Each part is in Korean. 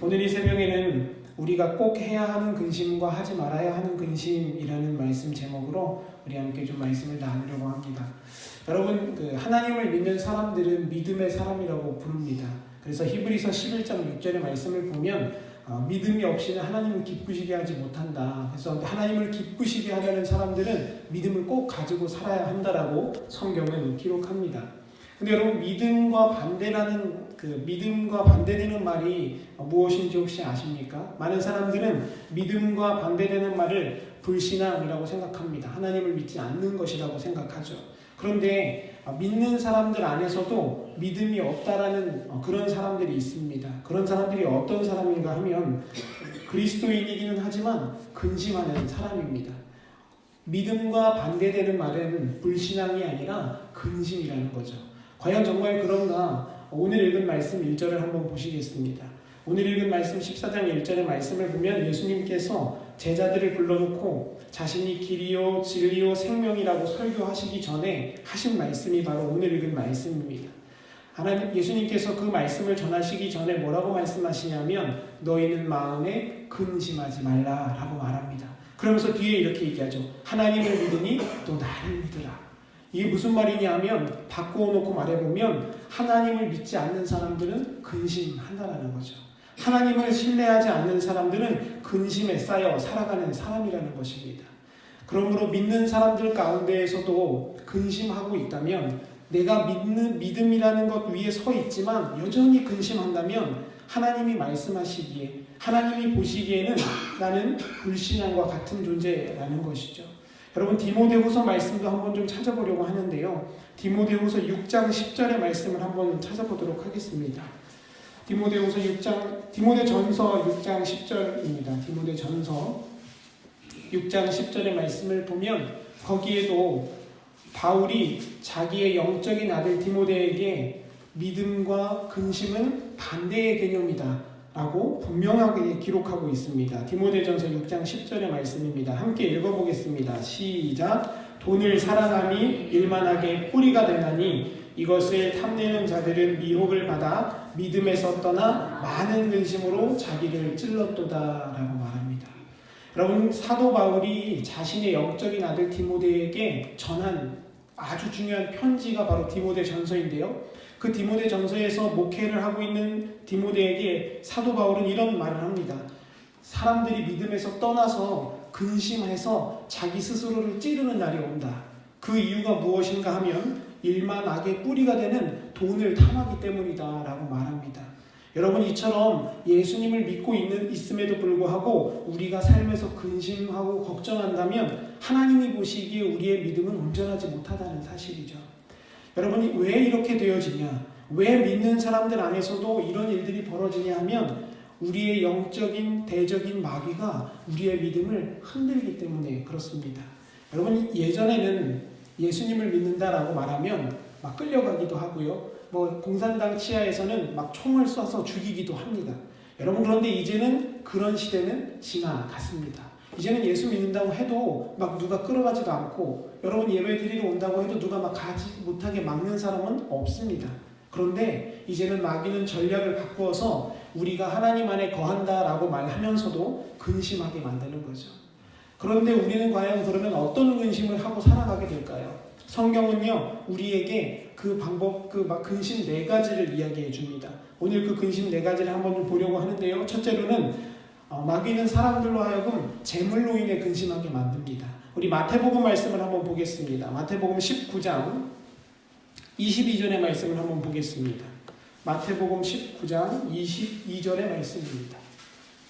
오늘 이 새벽에는 우리가 꼭 해야 하는 근심과 하지 말아야 하는 근심이라는 말씀 제목으로 우리 함께 좀 말씀을 나누려고 합니다. 여러분, 하나님을 믿는 사람들은 믿음의 사람이라고 부릅니다. 그래서 히브리서 11장 6절의 말씀을 보면 믿음이 없이는 하나님을 기쁘시게 하지 못한다. 그래서 하나님을 기쁘시게 하려는 사람들은 믿음을 꼭 가지고 살아야 한다라고 성경은 기록합니다. 근데 여러분, 믿음과 반대되는 말이 무엇인지 혹시 아십니까? 많은 사람들은 믿음과 반대되는 말을 불신앙이라고 생각합니다. 하나님을 믿지 않는 것이라고 생각하죠. 그런데 믿는 사람들 안에서도 믿음이 없다라는 그런 사람들이 있습니다. 그런 사람들이 어떤 사람인가 하면 그리스도인이기는 하지만 근심하는 사람입니다. 믿음과 반대되는 말은 불신앙이 아니라 근심이라는 거죠. 과연 정말 그런가? 오늘 읽은 말씀 1절을 한번 보시겠습니다. 오늘 읽은 말씀 14장 1절의 말씀을 보면 예수님께서 제자들을 불러놓고 자신이 길이요 진리요 생명이라고 설교하시기 전에 하신 말씀이 바로 오늘 읽은 말씀입니다. 예수님께서 그 말씀을 전하시기 전에 뭐라고 말씀하시냐면 너희는 마음에 근심하지 말라라고 말합니다. 그러면서 뒤에 이렇게 얘기하죠. 하나님을 믿으니 또 나를 믿으라. 이게 무슨 말이냐 하면 바꾸어 놓고 말해보면 하나님을 믿지 않는 사람들은 근심한다라는 거죠. 하나님을 신뢰하지 않는 사람들은 근심에 쌓여 살아가는 사람이라는 것입니다. 그러므로 믿는 사람들 가운데에서도 근심하고 있다면 내가 믿는 믿음이라는 것 위에 서 있지만 여전히 근심한다면 하나님이 말씀하시기에 하나님이 보시기에는 나는 불신앙과 같은 존재라는 것이죠. 여러분, 디모데후서 말씀도 한번 좀 찾아보려고 하는데요. 디모데전서 6장 10절의 찾아보도록 하겠습니다. 디모데전서 6장 10절입니다. 디모데전서 6장 10절의 말씀을 보면 거기에도 바울이 자기의 영적인 아들 디모데에게 믿음과 근심은 반대의 개념이다 라고 분명하게 기록하고 있습니다. 디모데전서 6장 10절의 말씀입니다. 함께 읽어보겠습니다. 시작. 돈을 사랑함이 일만하게 뿌리가 되나니 이것을 탐내는 자들은 미혹을 받아 믿음에서 떠나 많은 근심으로 자기를 찔렀도다 라고 말합니다. 여러분, 사도 바울이 자신의 영적인 아들 디모데에게 전한 아주 중요한 편지가 바로 디모데전서인데요. 그 디모데전서에서 목회를 하고 있는 디모데에게 사도 바울은 이런 말을 합니다. 사람들이 믿음에서 떠나서 근심해서 자기 스스로를 찌르는 날이 온다. 그 이유가 무엇인가 하면 일만 악의 뿌리가 되는 돈을 탐하기 때문이다 라고 말합니다. 여러분, 이처럼 예수님을 믿고 있음에도 불구하고 우리가 삶에서 근심하고 걱정한다면 하나님이 보시기에 우리의 믿음은 온전하지 못하다는 사실이죠. 여러분이 왜 이렇게 되어지냐? 왜 믿는 사람들 안에서도 이런 일들이 벌어지냐 하면 우리의 영적인 대적인 마귀가 우리의 믿음을 흔들기 때문에 그렇습니다. 여러분, 예전에는 예수님을 믿는다라고 말하면 막 끌려가기도 하고요. 공산당 치하에서는 막 총을 쏴서 죽이기도 합니다. 여러분, 그런데 이제는 그런 시대는 지나갔습니다. 이제는 예수 믿는다고 해도 막 누가 끌어가지도 않고 여러분 예배 드리러 온다고 해도 누가 막 가지 못하게 막는 사람은 없습니다. 그런데 이제는 마귀는 전략을 바꾸어서 우리가 하나님 안에 거한다라고 말하면서도 근심하게 만드는 거죠. 그런데 우리는 과연 그러면 어떤 근심을 하고 살아가게 될까요? 성경은요, 우리에게 그 방법, 근심 4가지를 이야기해 줍니다. 오늘 그 근심 4가지를 한번 좀 보려고 하는데요. 첫째로는 마귀는 사람들로 하여금 재물로 인해 근심하게 만듭니다. 우리 마태복음 말씀을 한번 보겠습니다. 마태복음 19장 22절의 말씀을 한번 보겠습니다. 마태복음 19장 22절의 말씀입니다.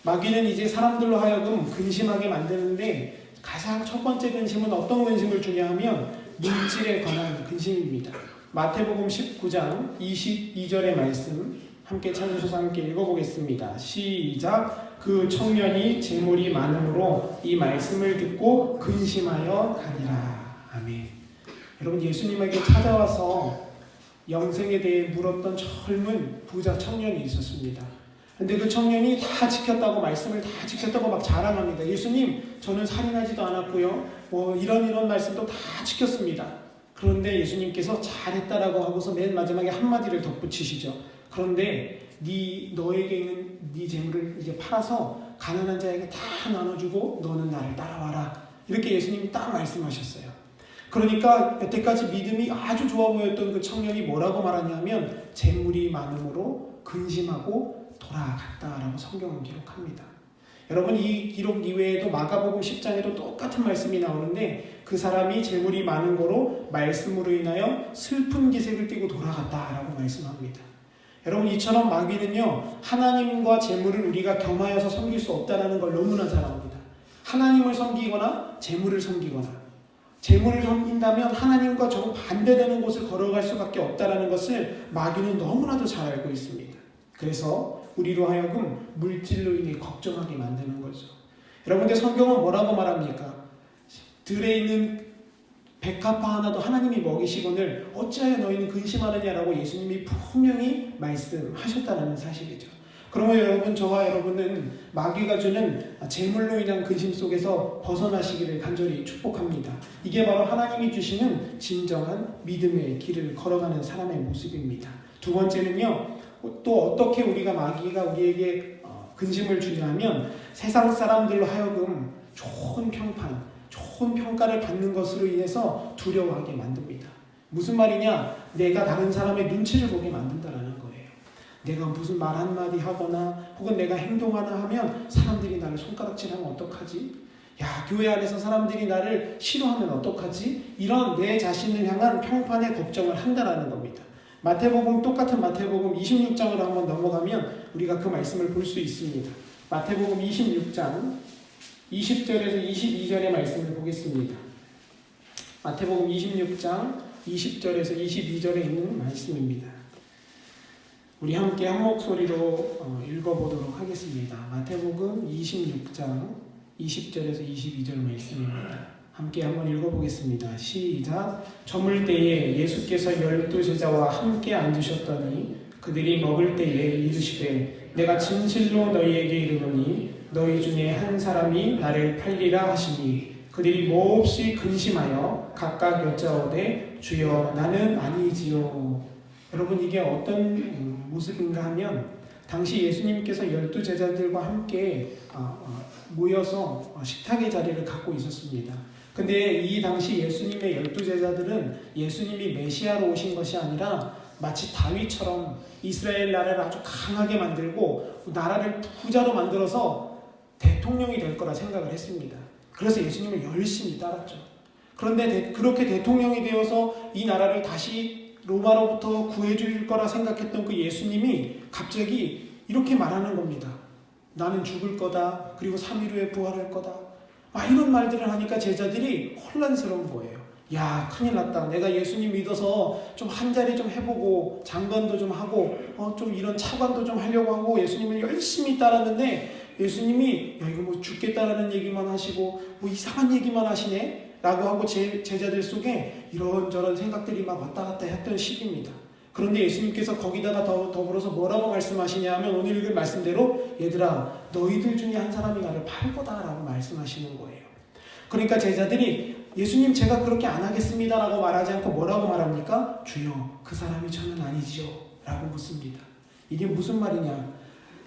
마귀는 이제 사람들로 하여금 근심하게 만드는데 가장 첫 번째 근심은 어떤 근심을 주냐 하면 물질에 관한 근심입니다. 마태복음 19장 22절의 말씀 함께 찾으셔서 함께 읽어보겠습니다. 시작. 그 청년이 재물이 많음으로 이 말씀을 듣고 근심하여 가니라. 아멘. 여러분, 예수님에게 찾아와서 영생에 대해 물었던 젊은 부자 청년이 있었습니다. 근데 그 청년이 다 지켰다고, 말씀을 다 지켰다고 막 자랑합니다. 예수님, 저는 살인하지도 않았고요. 이런 말씀도 다 지켰습니다. 그런데 예수님께서 잘했다라고 하고서 맨 마지막에 한마디를 덧붙이시죠. 그런데 너에게 있는 네 재물을 이제 팔아서 가난한 자에게 다 나눠주고 너는 나를 따라와라. 이렇게 예수님이 딱 말씀하셨어요. 그러니까 여태까지 믿음이 아주 좋아 보였던 그 청년이 뭐라고 말하냐면 재물이 많음으로 근심하고 돌아갔다라고 성경은 기록합니다. 여러분, 이 기록 이외에도 마가복음 10장에도 똑같은 말씀이 나오는데 그 사람이 재물이 많은 거로 말씀으로 인하여 슬픈 기색을 띠고 돌아갔다라고 말씀합니다. 여러분, 이처럼 마귀는요, 하나님과 재물을 우리가 겸하여서 섬길 수 없다는 걸 너무나 잘 압니다. 하나님을 섬기거나 재물을 섬기거나, 재물을 섬긴다면 하나님과 정반대되는 곳을 걸어갈 수밖에 없다는 것을 마귀는 너무나도 잘 알고 있습니다. 그래서 우리로 하여금 물질로 인해 걱정하게 만드는 거죠. 여러분들, 성경은 뭐라고 말합니까? 들에 있는 백합화 하나도 하나님이 먹이시거늘 어찌하여 너희는 근심하느냐라고 예수님이 분명히 말씀하셨다는 사실이죠. 그러면 여러분, 저와 여러분은 마귀가 주는 재물로 인한 근심 속에서 벗어나시기를 간절히 축복합니다. 이게 바로 하나님이 주시는 진정한 믿음의 길을 걸어가는 사람의 모습입니다. 두 번째는요, 또 어떻게 우리가 마귀가 우리에게 근심을 주냐면 세상 사람들로 하여금 좋은 평판, 좋은 평가를 받는 것으로 인해서 두려워하게 만듭니다. 무슨 말이냐? 내가 다른 사람의 눈치를 보게 만든다라는 거예요. 내가 무슨 말 한마디 하거나 혹은 내가 행동하나 하면 사람들이 나를 손가락질하면 어떡하지? 야, 교회 안에서 사람들이 나를 싫어하면 어떡하지? 이런 내 자신을 향한 평판에 걱정을 한다라는 겁니다. 마태복음, 똑같은 마태복음 26장으로 한번 넘어가면 우리가 그 말씀을 볼 수 있습니다. 마태복음 26장 20절에서 22절의 말씀을 보겠습니다. 마태복음 26장 20절에서 22절에 있는 말씀입니다. 우리 함께 한 목소리로 읽어보도록 하겠습니다. 마태복음 26장 20절에서 22절 말씀입니다. 함께 한번 읽어보겠습니다. 시작. 저물 때에 예수께서 12제자와 함께 앉으셨더니 그들이 먹을 때에 이르시되 내가 진실로 너희에게 이르노니 너희 중에 한 사람이 나를 팔리라 하시니 그들이 몹시 근심하여 각각 여짜오되 주여 나는 아니지요. 여러분, 이게 어떤 모습인가 하면 당시 예수님께서 12제자들과 함께 모여서 식탁의 자리를 갖고 있었습니다. 근데 이 당시 예수님의 12제자들은 예수님이 메시아로 오신 것이 아니라 마치 다윗처럼 이스라엘 나라를 아주 강하게 만들고 나라를 부자로 만들어서 대통령이 될 거라 생각을 했습니다. 그래서 예수님을 열심히 따랐죠. 그런데 그렇게 대통령이 되어서 이 나라를 다시 로마로부터 구해줄 거라 생각했던 그 예수님이 갑자기 이렇게 말하는 겁니다. 나는 죽을 거다. 그리고 3일 후에 부활할 거다. 이런 말들을 하니까 제자들이 혼란스러운 거예요. 야, 큰일 났다. 내가 예수님 믿어서 좀 한 자리 좀 해보고 장관도 좀 하고 좀 이런 차관도 좀 하려고 하고 예수님을 열심히 따랐는데 예수님이 야, 이거 뭐 죽겠다라는 얘기만 하시고 뭐 이상한 얘기만 하시네? 라고 하고 제자들 속에 이런저런 생각들이 막 왔다 갔다 했던 시기입니다. 그런데 예수님께서 거기다가 더불어서 뭐라고 말씀하시냐 하면 오늘 읽을 말씀대로 얘들아, 너희들 중에 한 사람이 나를 팔 거다라고 말씀하시는 거예요. 그러니까 제자들이 예수님, 제가 그렇게 안 하겠습니다 라고 말하지 않고 뭐라고 말합니까? 주여, 그 사람이 저는 아니지요 라고 묻습니다. 이게 무슨 말이냐?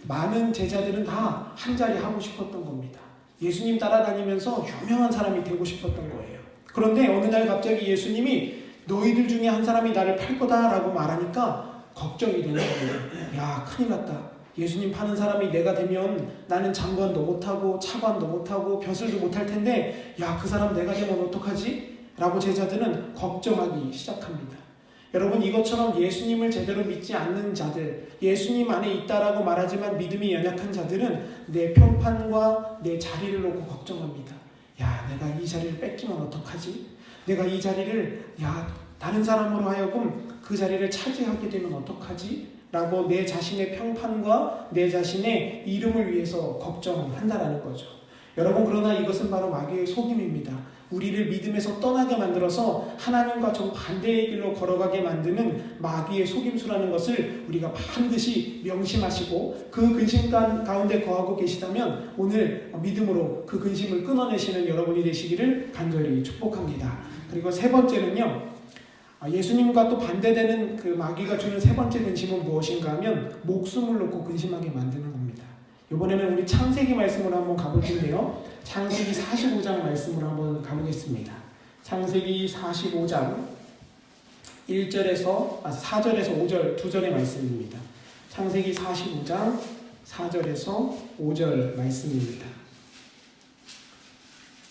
많은 제자들은 다 한 자리 하고 싶었던 겁니다. 예수님 따라다니면서 유명한 사람이 되고 싶었던 거예요. 그런데 어느 날 갑자기 예수님이 너희들 중에 한 사람이 나를 팔 거다라고 말하니까 걱정이 되는 거예요. 야, 큰일 났다. 예수님 파는 사람이 내가 되면 나는 장관도 못하고 차관도 못하고 벼슬도 못할 텐데 야, 그 사람 내가 되면 어떡하지? 라고 제자들은 걱정하기 시작합니다. 여러분, 이것처럼 예수님을 제대로 믿지 않는 자들, 예수님 안에 있다라고 말하지만 믿음이 연약한 자들은 내 평판과 내 자리를 놓고 걱정합니다. 야, 내가 이 자리를 뺏기면 어떡하지? 내가 이 자리를 다른 사람으로 하여금 그 자리를 차지하게 되면 어떡하지? 라고 내 자신의 평판과 내 자신의 이름을 위해서 걱정한다라는 거죠. 여러분, 그러나 이것은 바로 마귀의 속임입니다. 우리를 믿음에서 떠나게 만들어서 하나님과 정반대의 길로 걸어가게 만드는 마귀의 속임수라는 것을 우리가 반드시 명심하시고 그 근심 가운데 거하고 계시다면 오늘 믿음으로 그 근심을 끊어내시는 여러분이 되시기를 간절히 축복합니다. 그리고 세 번째는요, 예수님과 또 반대되는 그 마귀가 주는 세 번째 근심은 무엇인가 하면 목숨을 놓고 근심하게 만드는 겁니다. 이번에는 우리 창세기 말씀으로 한번 가볼 텐데요. 창세기 45장 말씀으로 한번 가보겠습니다. 창세기 45장 4절에서 5절 두 절의 말씀입니다. 창세기 45장 4절에서 5절 말씀입니다.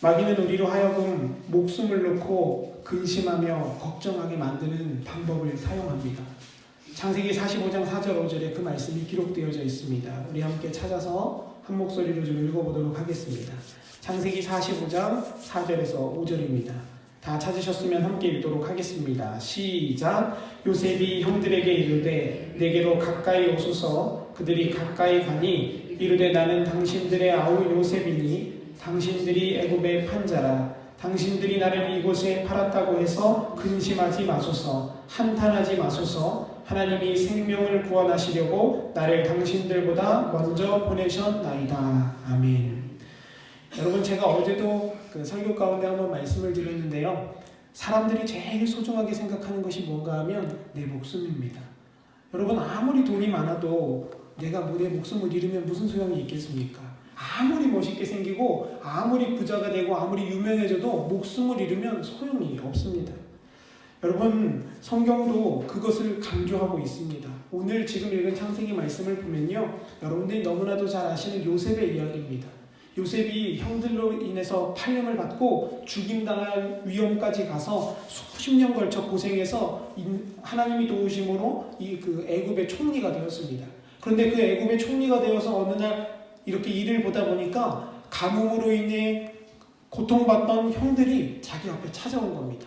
마귀는 우리로 하여금 목숨을 놓고 근심하며 걱정하게 만드는 방법을 사용합니다. 창세기 45장 4절 5절에 그 말씀이 기록되어져 있습니다. 우리 함께 찾아서 한 목소리로 좀 읽어보도록 하겠습니다. 창세기 45장 4절에서 5절입니다. 다 찾으셨으면 함께 읽도록 하겠습니다. 시작. 요셉이 형들에게 이르되 내게로 가까이 오소서. 그들이 가까이 가니 이르되 나는 당신들의 아우 요셉이니 당신들이 애굽의 판자라. 당신들이 나를 이곳에 팔았다고 해서 근심하지 마소서. 한탄하지 마소서. 하나님이 생명을 구원하시려고 나를 당신들보다 먼저 보내셨나이다. 아멘. 여러분, 제가 어제도 그 설교 가운데 한번 말씀을 드렸는데요. 사람들이 제일 소중하게 생각하는 것이 뭔가 하면 내 목숨입니다. 여러분, 아무리 돈이 많아도 내가 내 목숨을 잃으면 무슨 소용이 있겠습니까? 아무리 멋있게 생기고 아무리 부자가 되고 아무리 유명해져도 목숨을 잃으면 소용이 없습니다. 여러분, 성경도 그것을 강조하고 있습니다. 오늘 지금 읽은 창세기 말씀을 보면요, 여러분들이 너무나도 잘 아시는 요셉의 이야기입니다. 요셉이 형들로 인해서 팔림을 받고 죽임당할 위험까지 가서 수십 년 걸쳐 고생해서 하나님이 도우심으로 그 애굽의 총리가 되었습니다. 그런데 그 애굽의 총리가 되어서 어느 날 이렇게 일을 보다 보니까 가뭄으로 인해 고통받던 형들이 자기 앞에 찾아온 겁니다.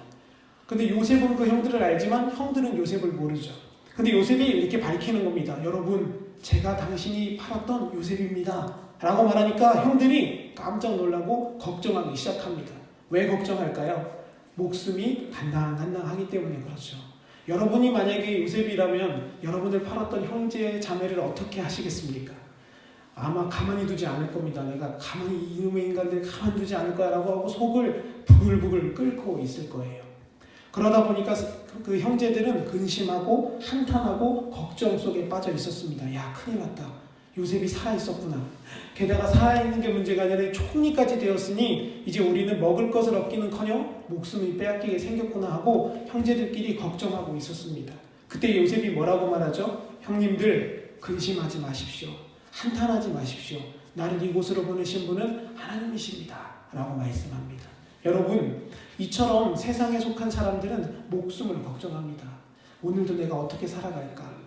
근데 요셉은 그 형들을 알지만 형들은 요셉을 모르죠. 근데 요셉이 이렇게 밝히는 겁니다. 여러분, 제가 당신이 팔았던 요셉입니다. 라고 말하니까 형들이 깜짝 놀라고 걱정하기 시작합니다. 왜 걱정할까요? 목숨이 간당간당하기 때문에 그렇죠. 여러분이 만약에 요셉이라면 여러분을 팔았던 형제 자매를 어떻게 하시겠습니까? 아마 가만히 두지 않을 겁니다. 내가 가만히 이놈의 인간들 가만히 두지 않을 거야 라고 하고 속을 부글부글 끓고 있을 거예요. 그러다 보니까 그 형제들은 근심하고 한탄하고 걱정 속에 빠져 있었습니다. 야, 큰일 났다. 요셉이 살아있었구나. 게다가 살아있는 게 문제가 아니라 총리까지 되었으니 이제 우리는 먹을 것을 얻기는커녕 목숨이 빼앗기게 생겼구나 하고 형제들끼리 걱정하고 있었습니다. 그때 요셉이 뭐라고 말하죠? 형님들, 근심하지 마십시오. 한탄하지 마십시오. 나를 이곳으로 보내신 분은 하나님이십니다. 라고 말씀합니다. 여러분, 이처럼 세상에 속한 사람들은 목숨을 걱정합니다. 오늘도 내가 어떻게 살아갈까?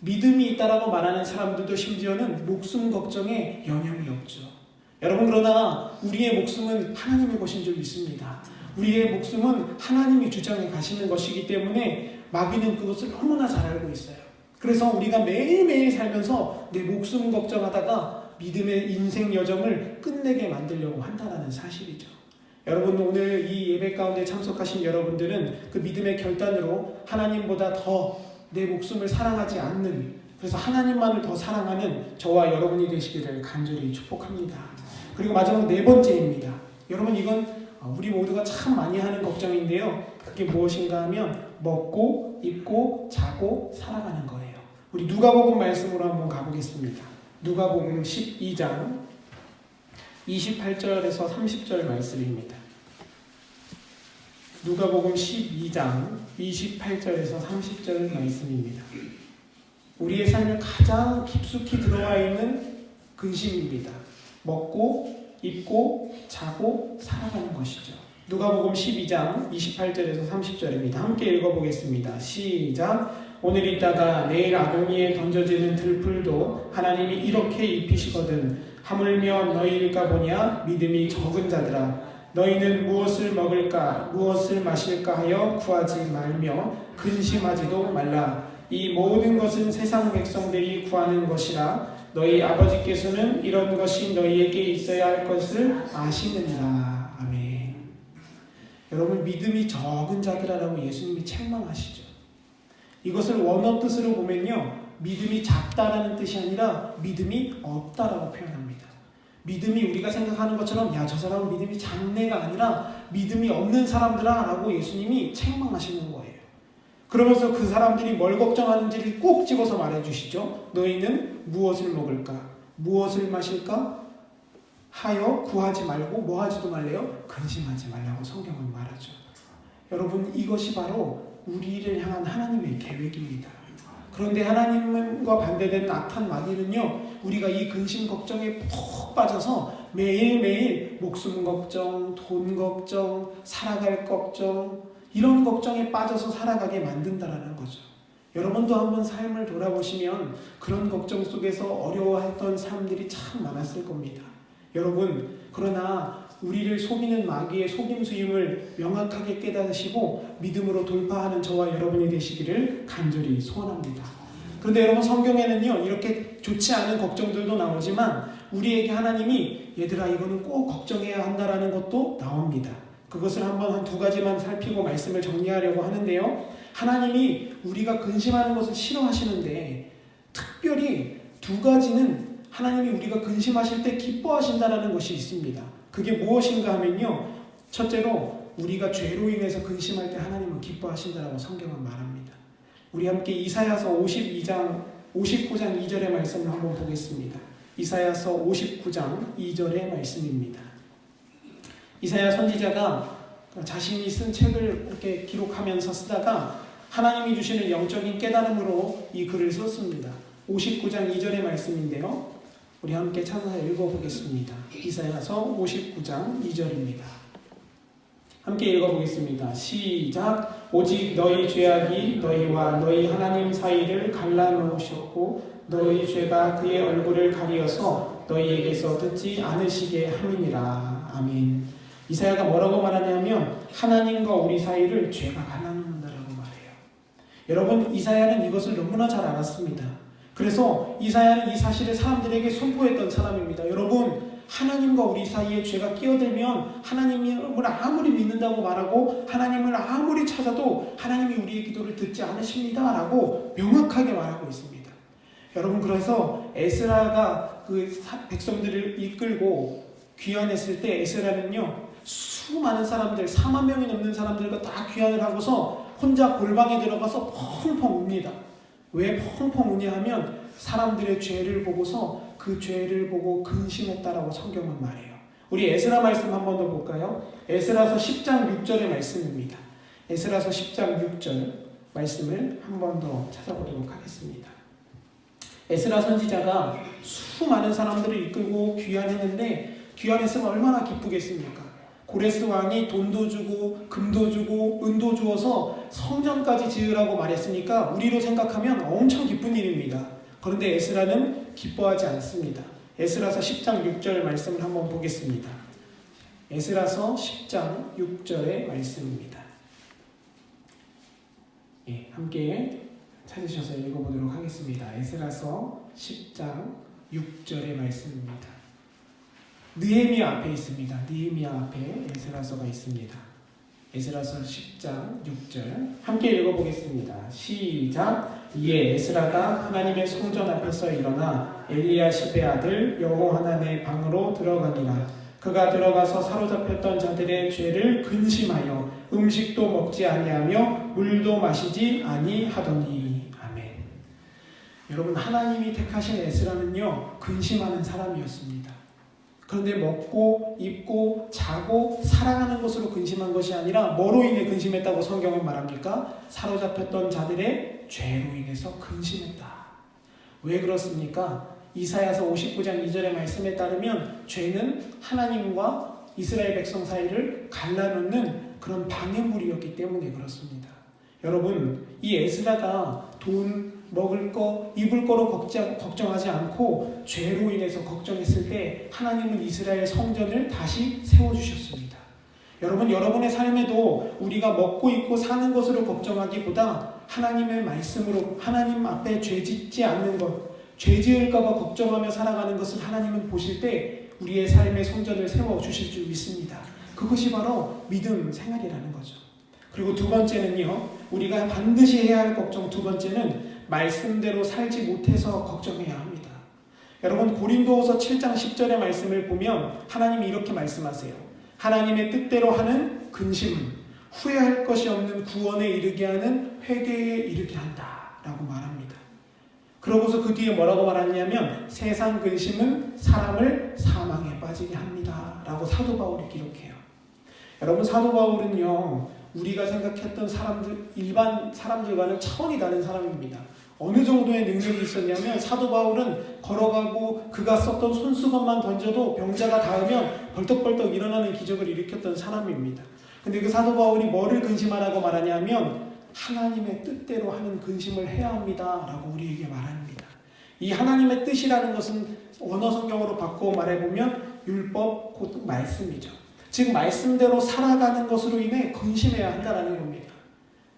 믿음이 있다라고 말하는 사람들도 심지어는 목숨 걱정에 영향이 없죠. 여러분, 그러나 우리의 목숨은 하나님의 것인 줄 믿습니다. 우리의 목숨은 하나님이 주장해 가시는 것이기 때문에 마귀는 그것을 너무나 잘 알고 있어요. 그래서 우리가 매일매일 살면서 내 목숨 걱정하다가 믿음의 인생 여정을 끝내게 만들려고 한다는 사실이죠. 여러분, 오늘 이 예배 가운데 참석하신 여러분들은 그 믿음의 결단으로 하나님보다 더 내 목숨을 사랑하지 않는, 그래서 하나님만을 더 사랑하는 저와 여러분이 되시기를 간절히 축복합니다. 그리고 마지막 네 번째입니다. 여러분, 이건 우리 모두가 참 많이 하는 걱정인데요. 그게 무엇인가 하면 먹고 입고 자고 살아가는 거예요. 우리 누가복음 말씀으로 한번 가보겠습니다. 누가복음 12장 28절에서 30절 말씀입니다. 누가복음 12장 28절에서 30절 말씀입니다. 우리의 삶에 가장 깊숙이 들어와 있는 근심입니다. 먹고 입고 자고 살아가는 것이죠. 누가복음 12장 28절에서 30절입니다. 함께 읽어보겠습니다. 시작. 오늘 있다가 내일 아궁이에 던져지는 들풀도 하나님이 이렇게 입히시거든 하물며 너희일까 보냐 믿음이 적은 자들아 너희는 무엇을 먹을까 무엇을 마실까 하여 구하지 말며 근심하지도 말라. 이 모든 것은 세상 백성들이 구하는 것이라 너희 아버지께서는 이런 것이 너희에게 있어야 할 것을 아시느니라. 아멘. 여러분, 믿음이 적은 자들아라고 예수님이 책망하시죠. 이것을 원어 뜻으로 보면요, 믿음이 작다라는 뜻이 아니라 믿음이 없다라고 표현합니다. 믿음이 우리가 생각하는 것처럼 야, 저 사람은 믿음이 작네가 아니라 믿음이 없는 사람들아 라고 예수님이 책망하시는 거예요. 그러면서 그 사람들이 뭘 걱정하는지를 꼭 집어서 말해주시죠. 너희는 무엇을 먹을까? 무엇을 마실까? 하여 구하지 말고 뭐 하지도 말래요? 근심하지 말라고 성경은 말하죠. 여러분, 이것이 바로 우리를 향한 하나님의 계획입니다. 그런데 하나님과 반대되는 악한 마귀는요, 우리가 이 근심 걱정에 푹 빠져서 매일매일 목숨 걱정, 돈 걱정, 살아갈 걱정, 이런 걱정에 빠져서 살아가게 만든다라는 거죠. 여러분도 한번 삶을 돌아보시면 그런 걱정 속에서 어려워했던 사람들이 참 많았을 겁니다. 여러분, 그러나 우리를 속이는 마귀의 속임수임을 명확하게 깨닫으시고 믿음으로 돌파하는 저와 여러분이 되시기를 간절히 소원합니다. 그런데 여러분, 성경에는요, 이렇게 좋지 않은 걱정들도 나오지만 우리에게 하나님이 얘들아 이거는 꼭 걱정해야 한다라는 것도 나옵니다. 그것을 한번 한 두 가지만 살피고 말씀을 정리하려고 하는데요. 하나님이 우리가 근심하는 것을 싫어하시는데 특별히 두 가지는 하나님이 우리가 근심하실 때 기뻐하신다는 것이 있습니다. 그게 무엇인가 하면요, 첫째로 우리가 죄로 인해서 근심할 때 하나님은 기뻐하신다라고 성경은 말합니다. 우리 함께 이사야서 59장 2절의 말씀을 한번 보겠습니다. 이사야서 59장 2절의 말씀입니다. 이사야 선지자가 자신이 쓴 책을 이렇게 기록하면서 쓰다가 하나님이 주시는 영적인 깨달음으로 이 글을 썼습니다. 59장 2절의 말씀인데요. 우리 함께 찾아서 읽어보겠습니다. 이사야서 59장 2절입니다. 함께 읽어보겠습니다. 시작. 오직 너희 죄악이 너희와 너희 하나님 사이를 갈라놓으셨고 너희 죄가 그의 얼굴을 가리어서 너희에게서 듣지 않으시게 함이니라. 아멘. 이사야가 뭐라고 말하냐면 하나님과 우리 사이를 죄가 갈라놓는다라고 말해요. 여러분, 이사야는 이것을 너무나 잘 알았습니다. 그래서 이사야는 이 사실을 사람들에게 선포했던 사람입니다. 여러분, 하나님과 우리 사이에 죄가 끼어들면 하나님을 아무리 믿는다고 말하고 하나님을 아무리 찾아도 하나님이 우리의 기도를 듣지 않으십니다 라고 명확하게 말하고 있습니다. 여러분, 그래서 에스라가 그 백성들을 이끌고 귀환했을 때 에스라는요, 수많은 사람들, 4만 명이 넘는 사람들과 다 귀환을 하고서 혼자 골방에 들어가서 펑펑 웁니다. 왜 펑펑 우냐 하면 사람들의 죄를 보고서 그 죄를 보고 근심했다라고 성경은 말해요. 우리 에스라 말씀 한 번 더 볼까요? 에스라서 10장 6절의 말씀입니다. 에스라서 10장 6절 말씀을 한 번 더 찾아보도록 하겠습니다. 에스라 선지자가 수많은 사람들을 이끌고 귀환했는데 귀환했으면 얼마나 기쁘겠습니까? 고레스 왕이 돈도 주고 금도 주고 은도 주어서 성전까지 지으라고 말했으니까 우리로 생각하면 엄청 기쁜 일입니다. 그런데 에스라는 기뻐하지 않습니다. 에스라서 10장 6절 말씀을 한번 보겠습니다. 에스라서 10장 6절의 말씀입니다. 함께 찾으셔서 읽어보도록 하겠습니다. 에스라서 10장 6절의 말씀입니다. 느헤미야 앞에 있습니다. 느헤미야 앞에 에스라서가 있습니다. 에스라서 10장 6절 함께 읽어보겠습니다. 시작. 이에 에스라가 하나님의 성전 앞에서 일어나 엘리야십의 아들 여호하난의 방으로 들어가니라. 그가 들어가서 사로잡혔던 자들의 죄를 근심하여 음식도 먹지 아니하며 물도 마시지 아니하더니. 아멘. 여러분, 하나님이 택하신 에스라는요, 근심하는 사람이었습니다. 그런데 먹고 입고 자고 살아가는 것으로 근심한 것이 아니라 뭐로 인해 근심했다고 성경은 말합니까? 사로잡혔던 자들의 죄로 인해서 근심했다. 왜 그렇습니까? 이사야서 59장 2절의 말씀에 따르면 죄는 하나님과 이스라엘 백성 사이를 갈라놓는 그런 방해물이었기 때문에 그렇습니다. 여러분, 이 에스라가 돈, 먹을 거, 입을 거로 걱정하지 않고 죄로 인해서 걱정했을 때 하나님은 이스라엘 성전을 다시 세워주셨습니다. 여러분, 여러분의 삶에도 우리가 먹고 입고 사는 것으로 걱정하기보다 하나님의 말씀으로 하나님 앞에 죄 짓지 않는 것, 죄 지을까봐 걱정하며 살아가는 것을 하나님은 보실 때 우리의 삶의 성전을 세워주실 줄 믿습니다. 그것이 바로 믿음 생활이라는 거죠. 그리고 두 번째는요, 우리가 반드시 해야 할 걱정 두 번째는 말씀대로 살지 못해서 걱정해야 합니다. 여러분, 고린도후서 7장 10절의 말씀을 보면 하나님이 이렇게 말씀하세요. 하나님의 뜻대로 하는 근심은 후회할 것이 없는 구원에 이르게 하는 회개에 이르게 한다라고 말합니다. 그러고서 그 뒤에 뭐라고 말하냐면 세상 근심은 사람을 사망에 빠지게 합니다 라고 사도 바울이 기록해요. 여러분, 사도 바울은요, 우리가 생각했던 일반 사람들과는 차원이 다른 사람입니다. 어느 정도의 능력이 있었냐면 사도 바울은 걸어가고 그가 썼던 손수건만 던져도 병자가 닿으면 벌떡벌떡 일어나는 기적을 일으켰던 사람입니다. 근데 그 사도 바울이 뭐를 근심하라고 말하냐면 하나님의 뜻대로 하는 근심을 해야 합니다 라고 우리에게 말합니다. 이 하나님의 뜻이라는 것은 원어 성경으로 바꿔 말해보면 율법, 곧 말씀이죠. 즉 말씀대로 살아가는 것으로 인해 근심해야 한다는 겁니다.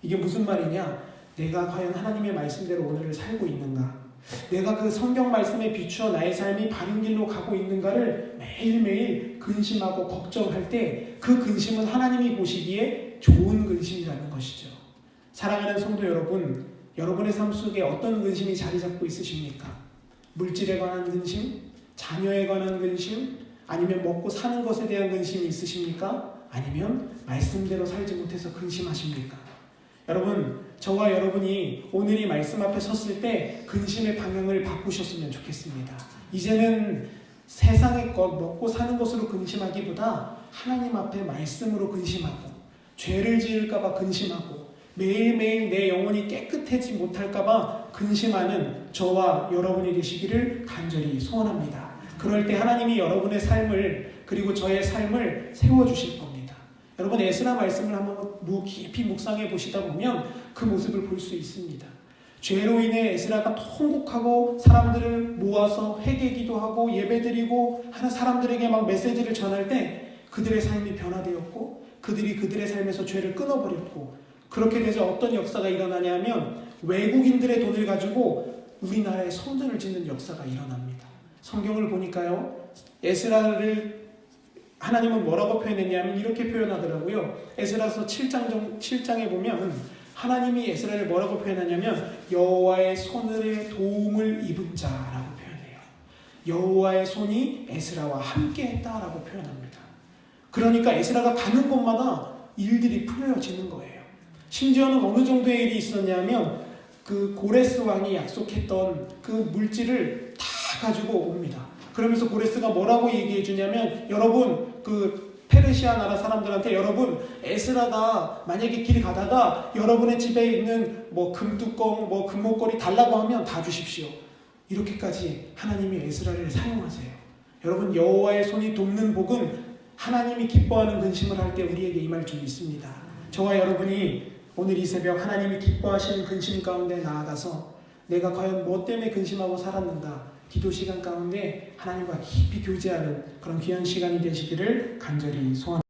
이게 무슨 말이냐? 내가 과연 하나님의 말씀대로 오늘을 살고 있는가? 내가 그 성경 말씀에 비추어 나의 삶이 바른 길로 가고 있는가를 매일매일 근심하고 걱정할 때 그 근심은 하나님이 보시기에 좋은 근심이라는 것이죠. 사랑하는 성도 여러분, 여러분의 삶 속에 어떤 근심이 자리 잡고 있으십니까? 물질에 관한 근심? 자녀에 관한 근심? 아니면 먹고 사는 것에 대한 근심이 있으십니까? 아니면 말씀대로 살지 못해서 근심하십니까? 여러분, 저와 여러분이 오늘 이 말씀 앞에 섰을 때 근심의 방향을 바꾸셨으면 좋겠습니다. 이제는 세상의 것, 먹고 사는 것으로 근심하기보다 하나님 앞에 말씀으로 근심하고 죄를 지을까봐 근심하고 매일매일 내 영혼이 깨끗해지 못할까봐 근심하는 저와 여러분이 되시기를 간절히 소원합니다. 그럴 때 하나님이 여러분의 삶을 그리고 저의 삶을 세워주실 겁니다. 여러분, 에스라 말씀을 한번 깊이 묵상해 보시다 보면 그 모습을 볼 수 있습니다. 죄로 인해 에스라가 통곡하고 사람들을 모아서 회개기도 하고 예배드리고 하는 사람들에게 막 메시지를 전할 때 그들의 삶이 변화되었고 그들이 그들의 삶에서 죄를 끊어버렸고 그렇게 되자 어떤 역사가 일어나냐면 외국인들의 돈을 가지고 우리나라에 성전을 짓는 역사가 일어납니다. 성경을 보니까요, 에스라를 하나님은 뭐라고 표현했냐면 이렇게 표현하더라고요. 에스라서 7장에 보면 하나님이 에스라를 뭐라고 표현하냐면 여호와의 손을의 도움을 입은 자라고 표현해요. 여호와의 손이 에스라와 함께 했다라고 표현합니다. 그러니까 에스라가 가는 곳마다 일들이 풀어지는 거예요. 심지어는 어느 정도의 일이 있었냐면 그 고레스 왕이 약속했던 그 물질을 다 가지고 옵니다. 그러면서 고레스가 뭐라고 얘기해 주냐면 여러분, 그 페르시아 나라 사람들한테 여러분, 에스라가 만약에 길 가다가 여러분의 집에 있는 뭐 금뚜껑, 뭐 금목걸이 달라고 하면 다 주십시오. 이렇게까지 하나님이 에스라를 사용하세요. 여러분, 여호와의 손이 돕는 복은 하나님이 기뻐하는 근심을 할 때 우리에게 임할 줄 믿습니다. 저와 여러분이 오늘 이 새벽 하나님이 기뻐하시는 근심 가운데 나아가서 내가 과연 뭐 때문에 근심하고 살았는가, 기도 시간 가운데 하나님과 깊이 교제하는 그런 귀한 시간이 되시기를 간절히 소원합니다.